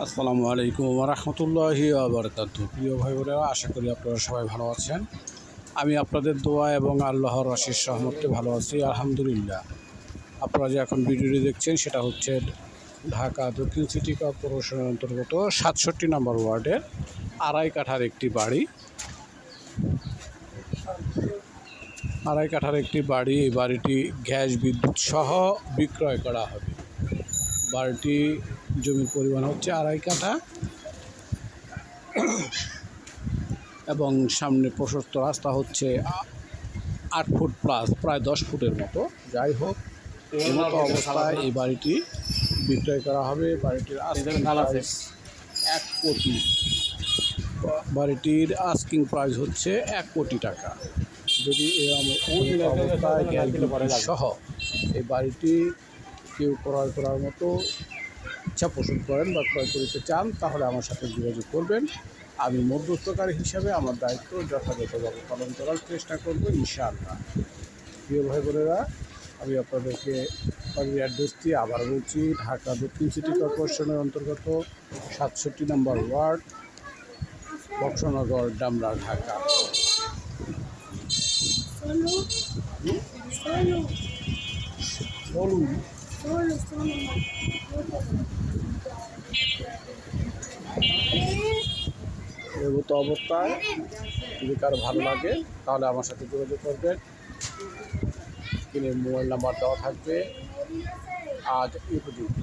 আসসালামু আলাইকুম ওয়া রাহমাতুল্লাহি ওয়া বারাকাতুহু। প্রিয় ভাই বোনেরা, আশা করি আপনারা সবাই ভালো আছেন। আমি আপনাদের দোয়া এবং আল্লাহর অশেষ রহমতে ভালো আছি, আলহামদুলিল্লাহ। আপনারা যে এখন ভিডিওটি দেখছেন সেটা হচ্ছে ঢাকা দক্ষিণ সিটি কর্পোরেশনের অন্তর্গত ৬৭ নম্বর ওয়ার্ডের আড়াই কাঠার একটি বাড়ি। আড়াই কাঠার একটি বাড়ি। এই বাড়িটি গ্যাস বিদ্যুৎ সহ বিক্রয় করা হবে। বাড়িটি জমির পরিমাণ হচ্ছে আড়াই কাঠা এবং সামনে প্রশস্ত রাস্তা হচ্ছে ৮ ফুট প্লাস, প্রায় ১০ ফুটের মতো। যাই হোক, এই মতো অবস্থায় এই বাড়িটি বিক্রয় করা হবে। বাড়িটির আস্কিং প্রাইস ১ কোটি। বাড়িটির আস্কিং প্রাইস হচ্ছে ১ কোটি টাকা। যদি অবস্থায় গ্যাস বিদ্যুৎ সহ এই বাড়িটি কেউ ক্রয় করার মতো ইচ্ছা পোষণ করেন বা ক্রয় করতে চান, তাহলে আমার সাথে যোগাযোগ করবেন। আমি মধ্যস্থকারী হিসাবে আমার দায়িত্ব যথাযথভাবে পালন করার চেষ্টা করব, ইনশাআল্লাহ। প্রিয় ভাই বোনেরা, আমি আপনাদেরকে বাড়ির অ্যাড্রেসটি আবার বলছি। ঢাকা দক্ষিণ সিটি কর্পোরেশনের অন্তর্গত ৬৭ নম্বর ওয়ার্ড, বক্সনগর, ডামরা, ঢাকা। এমতো অবস্থায় যদি কারো ভালো লাগে তাহলে আমার সাথে যোগাযোগ করবেন। স্ক্রিনে মোবাইল নাম্বার দেওয়া থাকবে। আজ এই পর্যন্ত।